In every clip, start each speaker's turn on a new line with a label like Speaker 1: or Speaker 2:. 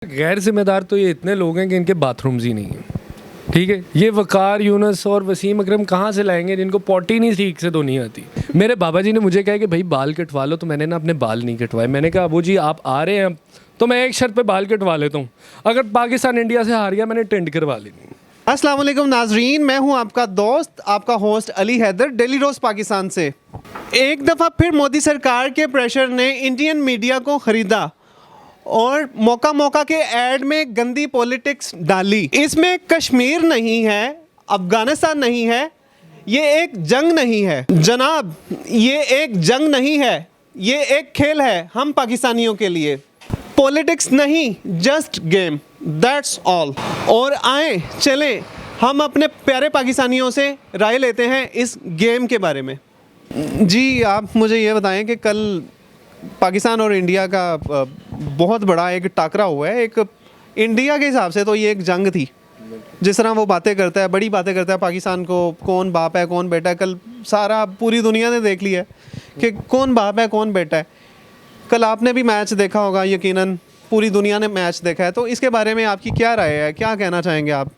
Speaker 1: गैर जिम्मेदार तो ये इतने लोग हैं कि इनके बाथरूम्स ही नहीं हैं। ठीक है, ये वकार, यूनुस और वसीम अकरम कहाँ से लाएंगे जिनको पॉटी नहीं ठीक से तो नहीं आती। मेरे बाबा जी ने मुझे कहा कि भाई बाल कटवा लो, तो मैंने ना अपने बाल नहीं कटवाए। मैंने कहा अबू जी आप आ रहे हैं अब, तो मैं एक शर्त पे बाल कटवा लेता हूँ, अगर पाकिस्तान इंडिया से हार गया मैंने टेंट करवा लेनी।
Speaker 2: अस्सलाम वालेकुम नाजरीन, मैं हूं आपका दोस्त, आपका होस्ट अली हैदर, डेली रोज पाकिस्तान से। एक दफ़ा फिर मोदी सरकार के प्रेशर ने इंडियन मीडिया को ख़रीदा और मौका मौका के ऐड में गंदी पॉलिटिक्स डाली। इसमें कश्मीर नहीं है, अफ़गानिस्तान नहीं है, ये एक जंग नहीं है जनाब, ये एक जंग नहीं है, ये एक खेल है हम पाकिस्तानियों के लिए। पॉलिटिक्स नहीं, जस्ट गेम, दैट्स ऑल। और आए चलें हम अपने प्यारे पाकिस्तानियों से राय लेते हैं इस गेम के बारे में। जी आप मुझे ये बताएं कि कल पाकिस्तान और इंडिया का बहुत बड़ा एक टाकरा हुआ है। एक इंडिया के हिसाब से तो ये एक जंग थी। जिस तरह वो बातें करता है, बड़ी बातें करता है पाकिस्तान को, कौन बाप है कौन बेटा है, कल सारा पूरी दुनिया ने देख लिया कि कौन बाप है कौन बेटा है। कल आपने भी मैच देखा होगा, यकीनन पूरी दुनिया ने मैच देखा है। तो इसके बारे में आपकी क्या राय है, क्या कहना चाहेंगे आप?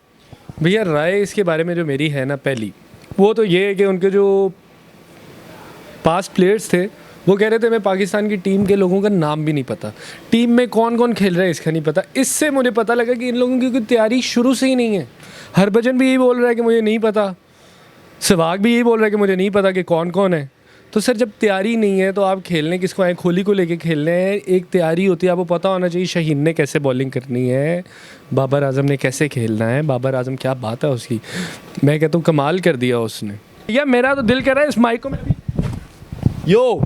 Speaker 1: भैया राय इसके बारे में जो मेरी है ना, पहली वो तो ये है कि उनके जो पास्ट प्लेयर्स थे वो कह रहे थे मैं पाकिस्तान की टीम के लोगों का नाम भी नहीं पता, टीम में कौन कौन खेल रहा है इसका नहीं पता। इससे मुझे पता लगा कि इन लोगों की कोई तैयारी शुरू से ही नहीं है। हरभजन भी यही बोल रहा है कि मुझे नहीं पता, सहवाग भी यही बोल रहा है कि मुझे नहीं पता कि कौन कौन है। तो सर जब तैयारी नहीं है तो आप खेलने किसको आए, कोहली को लेके खेलने हैं। एक तैयारी होती है, आपको पता होना चाहिए शाहीन ने कैसे बॉलिंग करनी है, बाबर आजम ने कैसे खेलना है। बाबर आजम क्या बात है उसकी, मैं कहता हूँ कमाल कर दिया उसने। या मेरा तो दिल कर रहा है इस माइक को मैं भी यो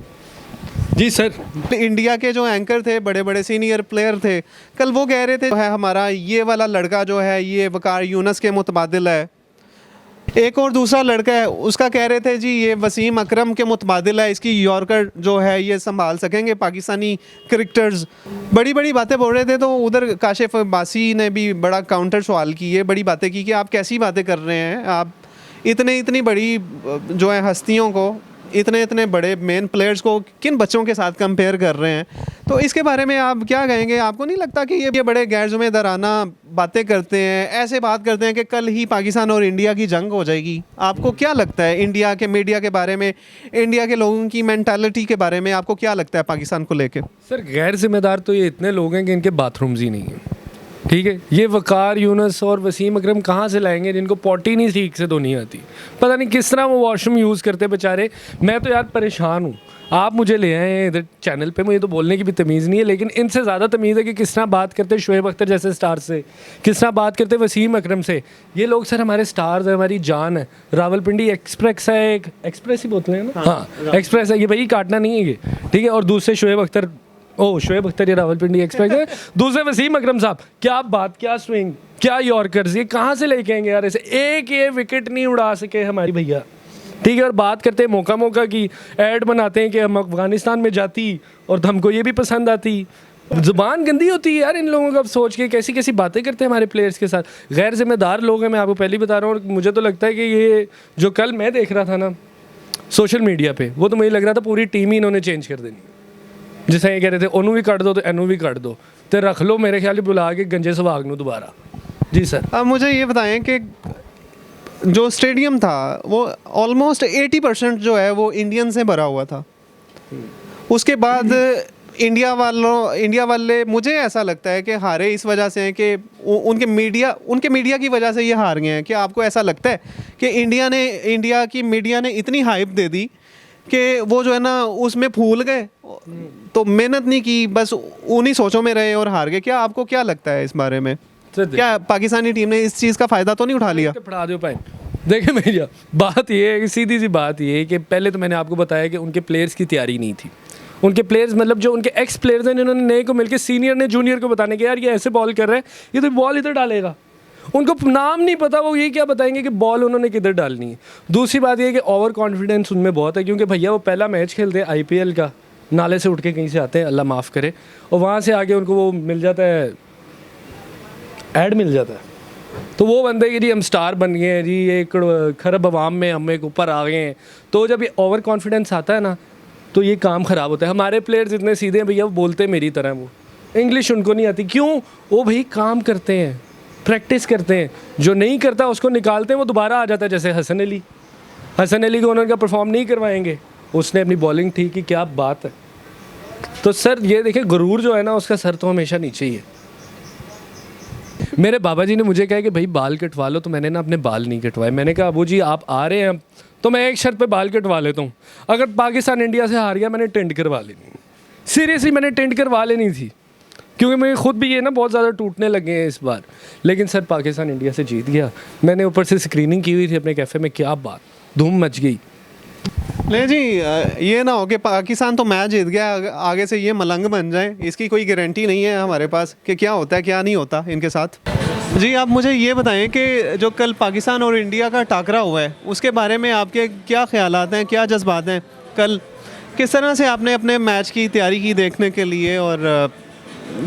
Speaker 1: जी सर।
Speaker 2: इंडिया के जो एंकर थे, बड़े बड़े सीनियर प्लेयर थे, कल वो कह रहे थे है हमारा ये वाला लड़का जो है ये वकार यूनुस के मुतबादिल है। एक और दूसरा लड़का है उसका कह रहे थे जी ये वसीम अकरम के मुतबादिल है, इसकी यॉर्कर जो है ये संभाल सकेंगे पाकिस्तानी क्रिकेटर्स। बड़ी बड़ी बातें बोल रहे थे। तो उधर काशिफ अब्बासी ने भी बड़ा काउंटर सवाल किए, बड़ी बातें की कि आप कैसी बातें कर रहे हैं, आप इतनी बड़ी जो है हस्तियों को, इतने बड़े मेन प्लेयर्स को किन बच्चों के साथ कंपेयर कर रहे हैं। तो इसके बारे में आप क्या कहेंगे? आपको नहीं लगता कि ये बड़े गैर ज़िम्मेदाराना बातें करते हैं, ऐसे बात करते हैं कि कल ही पाकिस्तान और इंडिया की जंग हो जाएगी? आपको क्या लगता है इंडिया के मीडिया के बारे में, इंडिया के लोगों की मैंटालिटी के बारे में आपको क्या लगता है पाकिस्तान को लेकर?
Speaker 1: सर गैर जिम्मेदार तो ये इतने लोग हैं कि इनके बाथरूम्स ही नहीं हैं। ठीक है, ये वकार, यूनुस और वसीम अकरम कहाँ से लाएंगे जिनको पॉटी नहीं ठीक से तो नहीं आती। पता नहीं किस तरह वो वॉशरूम यूज़ करते बेचारे। मैं तो यार परेशान हूँ। आप मुझे ले आए हैं इधर चैनल पे, मुझे तो बोलने की भी तमीज़ नहीं है, लेकिन इनसे ज़्यादा तमीज़ है कि किस तरह बात करते शोएब अख्तर जैसे स्टार से, किस तरह बात करते वसीम अकरम से। ये लोग सर हमारे स्टार्स हैं, हमारी जान है। रावलपिंडी एक्सप्रेस है, एक एक्सप्रेस ही बोलते हैं ना, हाँ एक्सप्रेस है, ये भाई काटना नहीं है ये, ठीक है। और दूसरे शोएब अख्तर, शोएब अख्तर ये रावलपिंडी एक्सप्रेस है। दूसरे वसीम अकरम साहब, क्या बात, क्या स्विंग, क्या यॉर्कर्स, ये कहाँ से लेके आएंगे यार ऐसे? एक ये विकेट नहीं उड़ा सके हमारी भैया, ठीक है। और बात करते हैं मौका मौका की, ऐड बनाते हैं कि हम अफगानिस्तान में जाती और हमको ये भी पसंद आती। ज़ुबान गंदी होती है यार इन लोगों का। अब सोच के कैसी कैसी बातें करते हैं हमारे प्लेयर्स के साथ। गैर जिम्मेदार लोग हैं, मैं आपको पहले ही बता रहा हूँ। और मुझे तो लगता है कि ये जो कल मैं देख रहा था ना सोशल मीडिया पे, वो तो मुझे लग रहा था पूरी टीम ही इन्होंने चेंज कर देनी। जिसे ये कह रहे थे ओनू भी काट दो तो एनू भी काट दो, तो रख लो मेरे ख्याल बुला के गंजे सुहाग नू दोबारा। जी सर।
Speaker 2: अब मुझे ये बताएं कि जो स्टेडियम था वो ऑलमोस्ट 80% जो है वो इंडियन से भरा हुआ था। उसके बाद इंडिया वाले मुझे ऐसा लगता है कि हारे इस वजह से हैं कि उनके मीडिया की वजह से ये हार गए हैं। क्या आपको ऐसा लगता है कि इंडिया की मीडिया ने इतनी हाइप दे दी कि वो जो है ना उसमें फूल गए, तो मेहनत नहीं की, बस उन्हीं सोचों में रहे और हार गए? क्या आपको क्या लगता है इस बारे में? क्या पाकिस्तानी टीम ने इस चीज़ का फ़ायदा तो नहीं उठा लिया?
Speaker 1: पढ़ा दो पाए। देखिए भैया बात ये है कि सीधी सी बात ये है कि पहले तो मैंने आपको बताया कि उनके प्लेयर्स की तैयारी नहीं थी। उनके प्लेयर्स मतलब जो उनके एक्स प्लेयर्स हैं जिन्होंने नए को मिलकर सीनियर ने जूनियर को बताने के यार ये ऐसे बॉल कर रहा है, ये तो बॉल इधर डालेगा। उनको नाम नहीं पता, वो ये क्या बताएंगे कि बॉल उन्होंने किधर डालनी है। दूसरी बात ये है कि ओवर कॉन्फिडेंस उनमें बहुत है, क्योंकि भैया वो पहला मैच खेलते हैं IPL का, नाले से उठ के कहीं से आते हैं, अल्लाह माफ़ करे, और वहाँ से आगे उनको वो मिल जाता है, ऐड मिल जाता है। तो वो बंदे कि जी हम स्टार बन गए हैं जी, एक खरब अवाम में हम एक ऊपर आ गए हैं। तो जब ये ओवर कॉन्फिडेंस आता है ना तो ये काम ख़राब होता है। हमारे प्लेयर्स इतने सीधे हैं भैया, वो बोलते मेरी तरह, वो इंग्लिश उनको नहीं आती। क्यों? वो भाई काम करते हैं, प्रैक्टिस करते हैं। जो नहीं करता उसको निकालते हैं, वो दोबारा आ जाता है। जैसे हसन अली को उन्होंने परफॉर्म नहीं करवाएंगे, उसने अपनी बॉलिंग ठीक की, क्या बात है। तो सर ये देखिए, गुरूर जो है ना, उसका सर तो हमेशा नीचे ही है। मेरे बाबा जी ने मुझे कहा कि भाई बाल कटवा लो, तो मैंने ना अपने बाल नहीं कटवाए। मैंने कहा अबू जी आप आ रहे हैं तो मैं एक शर्त पे बाल कटवा लेता हूँ, अगर पाकिस्तान इंडिया से हार गया मैंने टेंट करवा लेनी। सीरियसली मैंने टेंट करवा लेनी थी, क्योंकि मुझे खुद भी ये ना बहुत ज़्यादा टूटने लगे हैं इस बार। लेकिन सर पाकिस्तान इंडिया से जीत गया, मैंने ऊपर से स्क्रीनिंग की हुई थी अपने कैफ़े में, क्या बात, धूम मच गई।
Speaker 2: नहीं जी, ये ना हो कि पाकिस्तान तो मैच जीत गया, आगे से ये मलंग बन जाए, इसकी कोई गारंटी नहीं है हमारे पास कि क्या होता है क्या नहीं होता इनके साथ। जी आप मुझे ये बताएं कि जो कल पाकिस्तान और इंडिया का टाकरा हुआ है, उसके बारे में आपके क्या ख्यालात हैं, क्या जज्बात हैं? कल किस तरह से आपने अपने मैच की तैयारी की देखने के लिए, और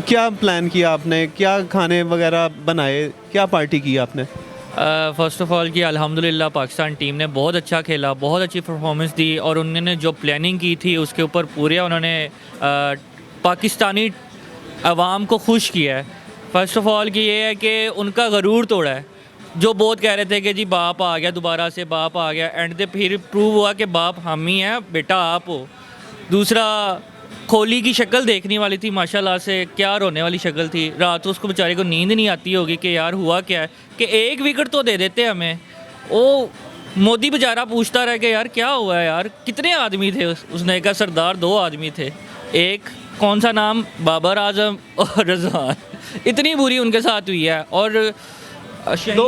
Speaker 2: क्या प्लान किया आपने, क्या खाने वगैरह बनाए, क्या पार्टी की आपने?
Speaker 3: फ़र्स्ट ऑफ़ ऑल कि अल्हम्दुलिल्लाह पाकिस्तान टीम ने बहुत अच्छा खेला, बहुत अच्छी परफॉर्मेंस दी, और उन्होंने जो प्लानिंग की थी उसके ऊपर पूरे उन्होंने पाकिस्तानी अवाम को खुश किया है। फ़र्स्ट ऑफ़ ऑल कि ये है कि उनका गरूर तोड़ा है। जो बहुत कह रहे थे कि जी बाप आ गया, दोबारा से बाप आ गया, एंड पे फिर प्रूव हुआ कि बाप हम ही हैं, बेटा आप हो। दूसरा, कोहली की शक्ल देखने वाली थी माशाल्लाह से, क्या रोने वाली शक्ल थी। रात को उसको बेचारे को नींद नहीं आती होगी कि यार हुआ क्या है, कि एक विकेट तो दे देते हमें। वो मोदी बेचारा पूछता रहा कि यार क्या हुआ है यार, कितने आदमी थे? उसने कहा सरदार 2 आदमी थे, एक कौन सा नाम, बाबर आजम और रज़वान। इतनी बुरी उनके साथ हुई है। और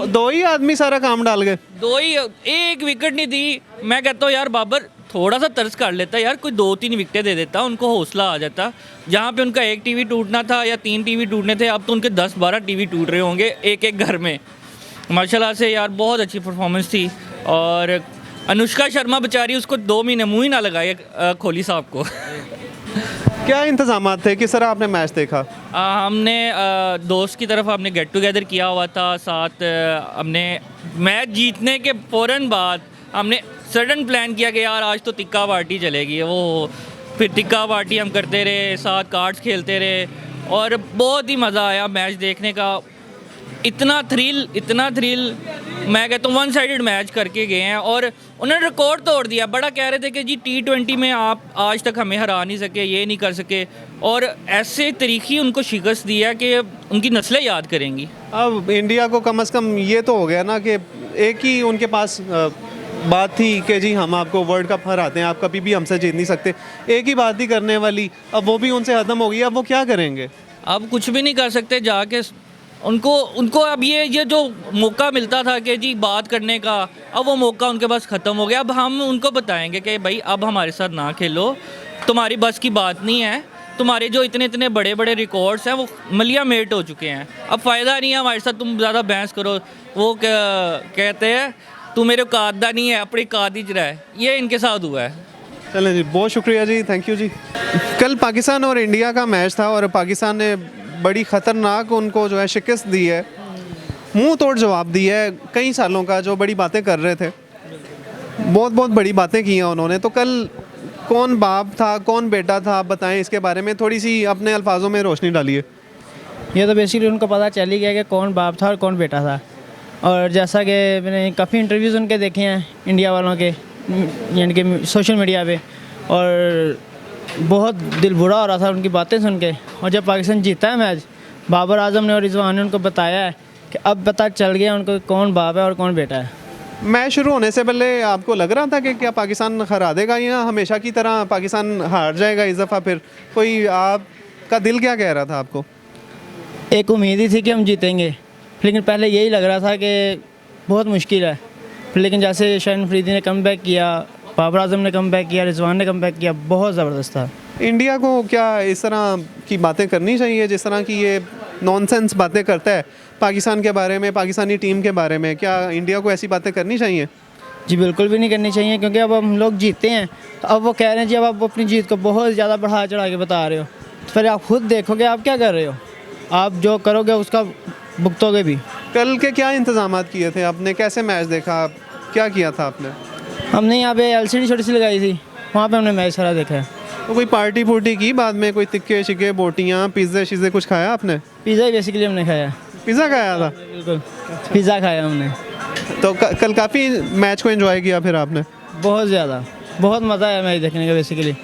Speaker 2: दो ही आदमी सारा काम डाल गए,
Speaker 3: 2 ही, एक विकेट नहीं दी। मैं कहता हूँ यार बाबर थोड़ा सा तर्ज कर लेता यार, कोई 2-3 विकेटें दे देता, उनको हौसला आ जाता। जहाँ पे उनका 1 टीवी टूटना था या 3 टीवी टूटने थे, अब तो उनके 10-12 टीवी टूट रहे होंगे एक घर में। माशाल्लाह से यार बहुत अच्छी परफॉर्मेंस थी। और अनुष्का शर्मा बेचारी, उसको 2 महीने मुँह ही ना लगाए कोहली साहब को।
Speaker 2: क्या इंतजाम थे, किस तरह आपने मैच देखा?
Speaker 3: हमने दोस्त की तरफ हमने गेट टुगेदर किया हुआ था साथ। हमने मैच जीतने के फ़ौरन बाद हमने सडन प्लान किया कि यार आज तो टिक्का पार्टी चलेगी। वो फिर टिक्का पार्टी हम करते रहे, साथ कार्ड्स खेलते रहे, और बहुत ही मज़ा आया मैच देखने का। इतना थ्रिल मैं कहता हूँ 1 साइडेड मैच करके गए हैं, और उन्होंने रिकॉर्ड तोड़ दिया। बड़ा कह रहे थे कि जी T20 में आप आज तक हमें हरा नहीं सके, ये नहीं कर सके, और ऐसे तरीके उनको शिकस्त दी है कि उनकी नस्लें याद करेंगी।
Speaker 2: अब इंडिया को कम से कम ये तो हो गया ना कि एक ही उनके पास बात थी कि जी हम आपको वर्ल्ड कप हराते हैं, आप कभी भी हमसे जीत नहीं सकते, एक ही बात ही करने वाली, अब वो भी उनसे ख़त्म हो गई। अब वो क्या करेंगे?
Speaker 3: अब कुछ भी नहीं कर सकते जाके। उनको अब ये जो मौका मिलता था कि जी बात करने का, अब वो मौका उनके पास ख़त्म हो गया। अब हम उनको बताएंगे कि भाई अब हमारे साथ ना खेलो, तुम्हारी बस की बात नहीं है, तुम्हारे जो इतने बड़े बड़े रिकॉर्ड्स हैं वो मलिया मेट हो चुके हैं, अब फ़ायदा नहीं है हमारे साथ तुम ज़्यादा बहस करो। वो कहते हैं तू मेरे कादा नहीं है, अपनी कादिज रहा है। ये इनके साथ हुआ है।
Speaker 2: चलें जी, बहुत शुक्रिया जी, थैंक यू जी। कल पाकिस्तान और इंडिया का मैच था, और पाकिस्तान ने बड़ी ख़तरनाक उनको जो है शिकस्त दी है, मुंह तोड़ जवाब दिया है। कई सालों का जो बड़ी बातें कर रहे थे, बहुत बड़ी बातें की हैं उन्होंने। तो कल कौन बाप था, कौन बेटा था, आप बताएं इसके बारे में, थोड़ी सी अपने अल्फाजों में रोशनी डालिए।
Speaker 4: ये तो बेसिकली उनको पता चल ही गया कि कौन बाप था और कौन बेटा था। और जैसा कि मैंने काफ़ी इंटरव्यूज़ उनके देखे हैं इंडिया वालों के, यानी कि सोशल मीडिया पे, और बहुत दिल बुरा हो रहा था उनकी बातें सुन के। और जब पाकिस्तान जीता है मैच, बाबर आजम ने और रिजवान ने उनको बताया है कि अब पता चल गया उनको कौन बाप है और कौन बेटा है।
Speaker 2: मैच शुरू होने से पहले आपको लग रहा था कि क्या पाकिस्तान हरा देगा, या हमेशा की तरह पाकिस्तान हार जाएगा इस दफ़ा? फिर कोई आपका दिल क्या कह रहा था आपको?
Speaker 4: एक उम्मीद ही थी कि हम जीतेंगे, लेकिन पहले यही लग रहा था कि बहुत मुश्किल है। लेकिन जैसे शाहिन अफरीदी ने कम बैक किया, बाबर आजम ने कम बैक किया, रिजवान ने कम बैक किया, बहुत ज़बरदस्त था।
Speaker 2: इंडिया को क्या इस तरह की बातें करनी चाहिए जिस तरह की ये नॉनसेंस बातें करता है पाकिस्तान के बारे में, पाकिस्तानी टीम के बारे में? क्या इंडिया को ऐसी बातें करनी चाहिए?
Speaker 4: जी बिल्कुल भी नहीं करनी चाहिए, क्योंकि अब हम लोग जीते हैं, तो अब वो कह रहे हैं जी अब आप अपनी जीत को बहुत ज़्यादा बढ़ा चढ़ा के बता रहे हो। तो पहले आप खुद देखोगे आप क्या कर रहे हो, आप जो करोगे उसका भुगतोगे भी।
Speaker 2: कल के क्या इंतजाम किए थे आपने, कैसे मैच देखा, क्या किया था आपने?
Speaker 4: हमने यहाँ पे LCD छोटी सी लगाई थी, वहाँ पे हमने मैच सारा देखा है।
Speaker 2: तो कोई पार्टी पुर्टी की बाद में, कोई तिक्के शिके बोटियाँ पिज़्ज़े शिज़े कुछ खाया आपने?
Speaker 4: पिज़्ज़ा ही बेसिकली हमने खाया।
Speaker 2: पिज़्ज़ा खाया था?
Speaker 4: बिल्कुल पिज़्ज़ा खाया हमने।
Speaker 2: तो कल काफ़ी मैच को एंजॉय किया फिर आपने?
Speaker 4: बहुत ज़्यादा, बहुत मज़ा आया मैच देखने का बेसिकली।